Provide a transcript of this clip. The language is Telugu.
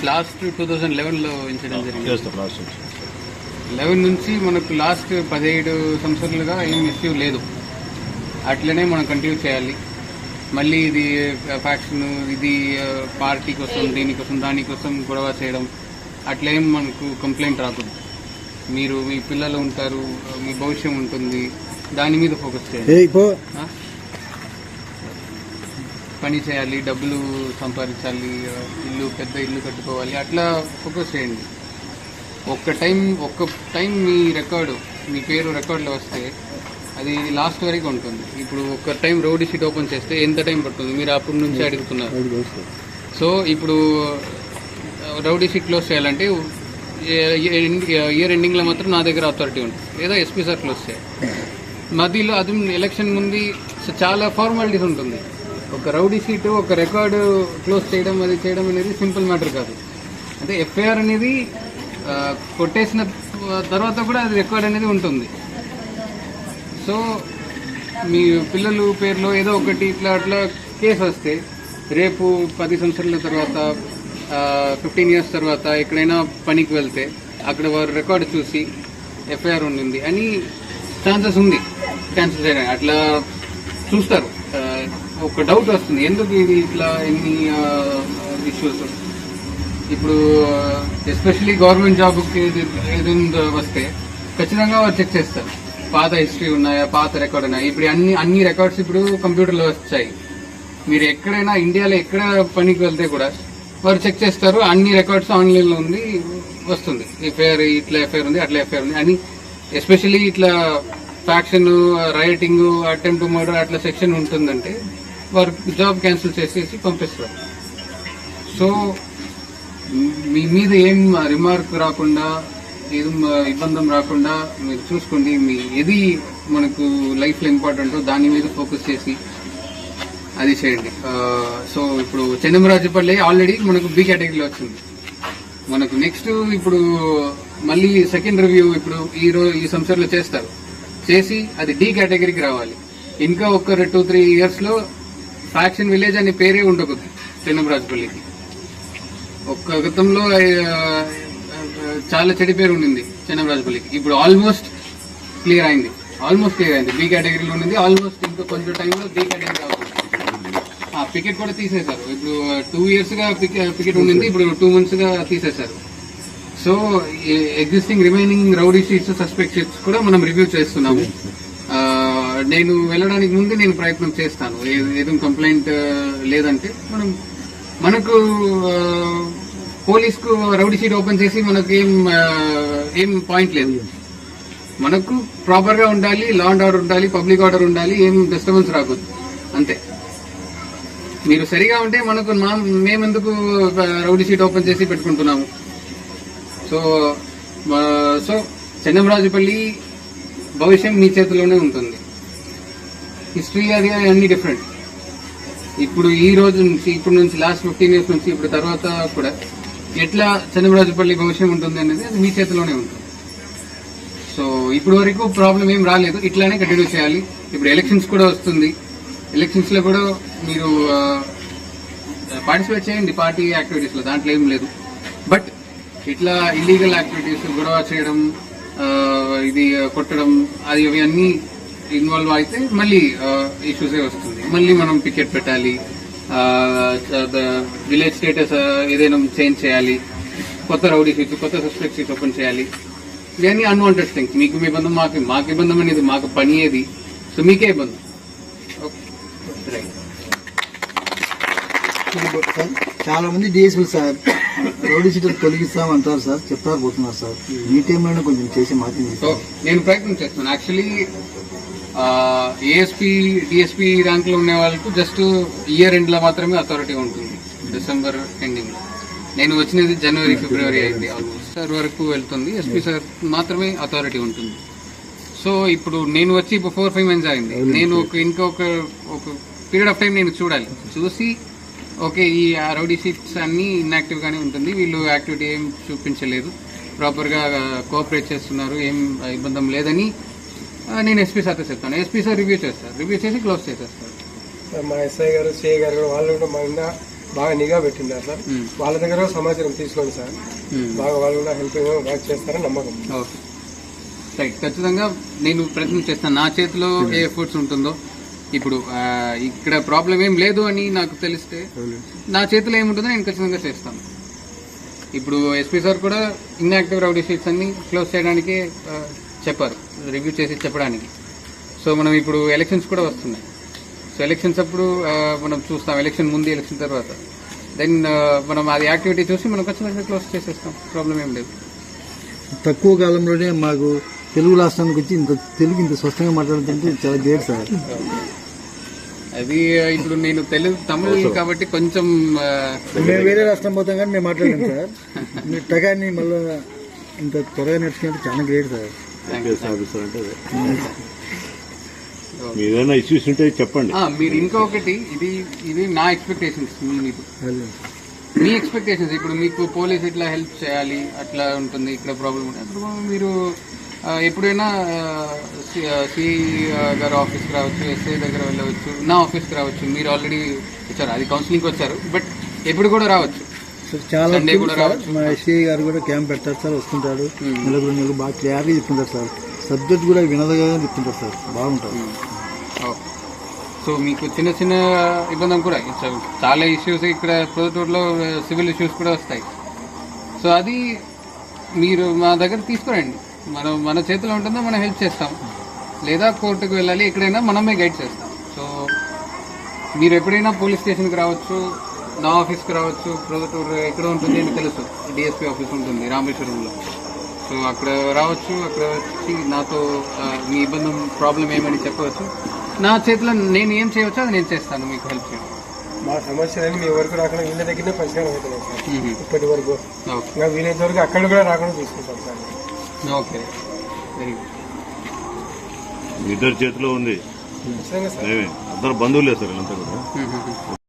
లాస్ట్ 2011లో ఇన్సిడెంట్ జరిగింది. 11 నుంచి మనకు లాస్ట్ 17 సంవత్సరాలుగా ఏం ఇష్యూ లేదు. అట్లనే మనం కంటిన్యూ చేయాలి. మళ్ళీ ఇది ఫ్యాక్షన్, ఇది పార్టీ కోసం, దీనికోసం దానికోసం గొడవ చేయడం అట్లేం మనకు కంప్లైంట్ రాకూడదు. మీరు మీ పిల్లలు ఉంటారు, మీ భవిష్యం ఉంటుంది, దాని మీద ఫోకస్ చేయాలి. పని చేయాలి, డబ్బులు సంపాదించాలి, పెద్ద ఇల్లు కట్టుకోవాలి, అట్లా ఫోకస్ చేయండి. ఒక్క టైం మీ రికార్డు, మీ పేరు రికార్డులో వస్తే అది లాస్ట్ వరకు ఉంటుంది. ఇప్పుడు ఒక టైం రౌడీ షీట్ ఓపెన్ చేస్తే ఎంత టైం పడుతుంది మీరు అప్పటి నుంచి అడుగుతున్నారు. సో ఇప్పుడు రౌడీ షీట్ క్లోజ్ చేయాలంటే ఇయర్ ఎండింగ్లో మాత్రం నా దగ్గర అథారిటీ ఉంటుంది, లేదా ఎస్పీ సార్ క్లోజ్ చేయాలి. మధ్యలో అది ఎలక్షన్ ముందు చాలా ఫార్మాలిటీస్ ఉంటుంది. ఒక రౌడీ షీట్, ఒక రికార్డు క్లోజ్ చేయడం అనేది సింపుల్ మ్యాటర్ కాదు. అంటే ఎఫ్ఐఆర్ అనేది కొట్టేసిన తర్వాత కూడా అది రికార్డ్ అనేది ఉంటుంది. సో మీ పిల్లలు పేరులో ఏదో ఒకటి అట్లా కేసు వస్తే రేపు 10 సంవత్సరాల తర్వాత 15 years తర్వాత ఎక్కడైనా పనికి వెళ్తే అక్కడ వారు రికార్డు చూసి ఎఫ్ఐఆర్ ఉండింది అని ఛాన్సెస్ ఉంది క్యాన్సిల్ చేయడానికి. అట్లా చూస్తారు. ఒక డౌట్ వస్తుంది, ఎందుకు ఇది ఇట్లా ఎన్ని ఇష్యూస్. ఇప్పుడు ఎస్పెషలీ గవర్నమెంట్ జాబ్కి ఏదైనా వస్తే ఖచ్చితంగా వారు చెక్ చేస్తారు, పాత హిస్టరీ ఉన్నాయా, పాత రికార్డ్ ఉన్నాయా. ఇప్పుడు అన్ని రికార్డ్స్ ఇప్పుడు కంప్యూటర్లో వచ్చాయి. మీరు ఎక్కడైనా ఇండియాలో ఎక్కడ పనికి వెళ్తే కూడా వారు చెక్ చేస్తారు, అన్ని రికార్డ్స్ ఆన్లైన్లో ఉంది, వస్తుంది. ఎఫ్ఐఆర్ ఇట్లా ఎఫ్ఐఆర్ ఉంది, అట్లా ఎఫ్ఐఆర్ ఉంది అని. ఎస్పెషల్లీ ఇట్లా ఫ్యాక్షన్, రైటింగ్, అటెంప్ట్ మర్డర్ అట్లా సెక్షన్ ఉంటుందంటే వారు జాబ్ క్యాన్సిల్ చేసేసి పంపిస్తారు. సో మీ మీద ఏం రిమార్క్ రాకుండా, ఏం ఇబ్బంది రాకుండా మీరు చూసుకోండి. ఏది మనకు లైఫ్లో ఇంపార్టెంటో దాని మీద ఫోకస్ చేసి అది చేయండి. సో ఇప్పుడు చెన్నమరాజుపల్లి ఆల్రెడీ మనకు బి కేటగిరీలో వచ్చింది. మనకు నెక్స్ట్ ఇప్పుడు మళ్ళీ సెకండ్ రివ్యూ ఇప్పుడు ఈ సంవత్సరంలో చేస్తారు. చేసి అది డి కేటగిరీకి రావాలి. ఇంకా ఒక 2-3 years లో ఫ్యాక్షన్ విలేజ్ అనే పేరే ఉండకూడదు చెన్నమరాజుపల్లికి. ఒక్క గతంలో చాలా చెడు పేరు ఉండింది చెన్నమరాజుపల్లికి. ఇప్పుడు ఆల్మోస్ట్ క్లియర్ అయింది. బి కేటగిరీలో ఉండింది. ఆల్మోస్ట్ ఇంకా కొంచెం టైంలో డి కేటగిరీ అవుతుంది. పికెట్ కూడా తీసేశారు. ఇప్పుడు 2 years గా పికెట్ ఉండింది, ఇప్పుడు 2 months గా తీసేశారు. So existing remaining rowdy sheets, suspect sheets కూడా మనం రివ్యూ చేస్తున్నాము. నేను వెళ్ళడానికి ముందు నేను ప్రయత్నం చేస్తాను. ఏదో కంప్లైంట్ లేదంటే మనకు పోలీస్కు రౌడీ షీట్ ఓపెన్ చేసి మనకు ఏం పాయింట్ లేదు. మనకు ప్రాపర్ గా ఉండాలి, లా అండ్ ఆర్డర్ ఉండాలి, పబ్లిక్ ఆర్డర్ ఉండాలి, ఏం డిస్టర్బెన్స్ రాకూడదు, అంతే. మీరు సరిగా ఉంటే మనకు మేమెందుకు రౌడీ షీట్ ఓపెన్ చేసి పెట్టుకుంటున్నాము. సో చెన్నమరాజుపల్లి భవిష్యం మీ చేతిలోనే ఉంటుంది. హిస్టరీ అది అన్ని డిఫరెంట్. ఇప్పుడు ఈ రోజు నుంచి, ఇప్పటి నుంచి లాస్ట్ 15 years నుంచి ఇప్పుడు తర్వాత కూడా ఎట్లా చెన్నమరాజుపల్లి భవిష్యం ఉంటుంది అనేది అది మీ చేతిలోనే ఉంటుంది. సో ఇప్పటి వరకు ప్రాబ్లం ఏం రాలేదు, ఇట్లానే కంటిన్యూ చేయాలి. ఇప్పుడు ఎలక్షన్స్ కూడా వస్తుంది. ఎలక్షన్స్ లో కూడా మీరు పార్టిసిపేట్ చేయండి పార్టీ యాక్టివిటీస్ లో, దాంట్లో ఏం లేదు. బట్ ఇట్లా ఇల్లీగల్ యాక్టివిటీస్, గొడవ చేయడం, ఇది కొట్టడం, అవి అన్ని ఇన్వాల్వ్ అయితే మళ్ళీ ఇష్యూసే వస్తుంది. మళ్ళీ మనం పికెట్ పెట్టాలి, విలేజ్ స్టేటస్ ఏదైనా చేంజ్ చేయాలి, కొత్త రౌడీ షీట్స్, కొత్త సస్పెక్ట్ షీట్స్ ఓపెన్ చేయాలి. ఇవన్నీ అన్వాంటెడ్ థింగ్స్. మీకు ఇబ్బంది, మాకు ఇబ్బంది అనేది మాకు పని ఏది, సో మీకే ఇబ్బంది. చాలా మంది డిఎస్పీ సార్ రౌడీ షీట్లు తొలగిస్తామంటారు సార్, చెప్తారు పోతున్నారు సార్. ఈ టైంలో కొంచెం చేసి మాత్రం నేను ప్రయత్నం చేస్తాను. యాక్చువల్లీ ఏఎస్పీ, డిఎస్పీ ర్యాంక్ లో ఉన్న వాళ్ళకు జస్ట్ ఇయర్ ఎండ్ లో మాత్రమే అథారిటీ ఉంటుంది, December ఎండింగ్. నేను వచ్చినది January, February అయింది. ఆల్మోస్ట్ సార్ వరకు వెళ్తుంది. ఎస్పీ సార్ మాత్రమే అథారిటీ ఉంటుంది. సో ఇప్పుడు నేను వచ్చి 4-5 months అయింది. నేను ఇంకొక పీరియడ్ ఆఫ్ టైం నేను చూసి ఓకే ఈ రౌడీ షీట్స్ అన్ని ఇన్యాక్టివ్ గానే ఉంటుంది, వీళ్ళు యాక్టివిటీ ఏం చూపించలేదు, ప్రాపర్ గా కోఆపరేట్ చేస్తున్నారు, ఏం ఇబ్బంది లేదని నేను ఎస్పీ సార్తో చెప్తాను. ఎస్పీ సార్ రివ్యూ చేస్తారు, రివ్యూ చేసి క్లోజ్ చేసేస్తారు. మా ఎస్ఐ గారు, సిఐ గారు వాళ్ళు కూడా మా బాగా నిఘా పెట్టిండారు సార్. వాళ్ళ దగ్గర సమాచారం తీసుకోండి సార్. బాగా వాళ్ళు కూడా హెల్ప్ బాగా చేస్తారని నమ్మకం. ఓకే రైట్, ఖచ్చితంగా నేను ప్రయత్నం చేస్తాను. నా చేతిలో ఏ ఎఫర్ట్స్ ఉంటుందో, ఇప్పుడు ఇక్కడ ప్రాబ్లం ఏం లేదు అని నాకు తెలిస్తే నా చేతిలో ఏముంటుందో నేను ఖచ్చితంగా చేస్తాను. ఇప్పుడు ఎస్పీ సార్ కూడా ఇన్యాక్టివ్ రౌడీ షీట్స్ అన్ని క్లోజ్ చేయడానికి చెప్పారు, రివ్యూ చేసి చెప్పడానికి. సో మనం ఇప్పుడు ఎలక్షన్స్ కూడా వస్తున్నాయి. సో ఎలక్షన్స్ అప్పుడు మనం చూస్తాం, ఎలక్షన్ ముందు ఎలక్షన్ తర్వాత. దెన్ మనం అది యాక్టివిటీ చూసి మనం ఖచ్చితంగా క్లోజ్ చేసేస్తాం, ప్రాబ్లం ఏం లేదు. తక్కువ కాలంలోనే మాకు తెలుగు రాష్ట్రానికి వచ్చి తెలుగు ఇంత స్పష్టంగా మాట్లాడుతుంటే చాలా గ్రేట్ సార్. అది ఇప్పుడు నేను తమిళ్ కాబట్టి కొంచెం మేము వేరే రాష్ట్రం పోతాం కానీ మేము మాట్లాడాం సార్. మీరు టగాన్ని మళ్ళీ ఇంత త్వరగా నేర్చుకుంటే చాలా గ్రేట్ సార్. ఏదైనా ఇష్యూస్ ఉంటే చెప్పండి. మీరు ఇంకొకటి, ఇది నా ఎక్స్పెక్టేషన్స్. మీ ఎక్స్పెక్టేషన్స్, ఇప్పుడు మీకు పోలీస్ ఇట్లా హెల్ప్ చేయాలి అట్లా ఉంటుంది, ఇక్కడ ప్రాబ్లం ఉంటుంది, అప్పుడు మీరు ఎప్పుడైనా సి గారు ఆఫీస్కి రావచ్చు, ఎస్ఐ దగ్గర వెళ్ళవచ్చు, నా ఆఫీస్కి రావచ్చు. మీరు ఆల్రెడీ వచ్చారు, అది కౌన్సిలింగ్కి వచ్చారు, బట్ ఎప్పుడు కూడా రావచ్చు. చాలా సండే కూడా రావచ్చు. మా ఎస్ఐ గారు కూడా క్యాంప్ పెడతారు సార్, వస్తుంటాడు. నెలకు బాగా క్లియర్గా చెప్తుంటారు సార్. సబ్జెక్ట్ కూడా వినదగా చెప్తుంటారు సార్, బాగుంటుంది. సో మీకు చిన్న చిన్న ఇబ్బంది కూడా, చాలా ఇష్యూస్ ఇక్కడ ప్రొద్దుటూరులో సివిల్ ఇష్యూస్ కూడా వస్తాయి. సో అది మీరు మా దగ్గర తీసుకురండి, మన చేతిలో ఉంటుందో మనం హెల్ప్ చేస్తాం. లేదా కోర్టుకు వెళ్ళాలి, ఎక్కడైనా మనమే గైడ్ చేస్తాం. సో మీరు ఎప్పుడైనా పోలీస్ స్టేషన్కి రావచ్చు, నా ఆఫీస్కి రావచ్చు. ప్రొద్దుటూరు ఎక్కడ ఉంటుంది అని తెలుసు, డిఎస్పీ ఆఫీస్ ఉంటుంది రామేశ్వరంలో. సో అక్కడ రావచ్చు, అక్కడ వచ్చి నాతో మీ ఇబ్బంది ప్రాబ్లం ఏమని చెప్పవచ్చు. నా చేతిలో నేను ఏం చేయవచ్చో అది నేను చేస్తాను, మీకు హెల్ప్ చేయడం. మా సమస్యలన్నీ మీ వరకు రాకుండా వీళ్ళ దగ్గరనే పరిష్కారం అవుతున్నాయి సార్. ఇప్పటి వరకు ఓకే, ఇంకా వీలైనంత వరకు అక్కడ కూడా రాకుండా చూసుకుంటాం సార్. Okay, very good. ఇద్దరు చేతిలో ఉంది, ఖచ్చితంగా సార్. అందరు బంధువులే సార్ అంతా కూడా.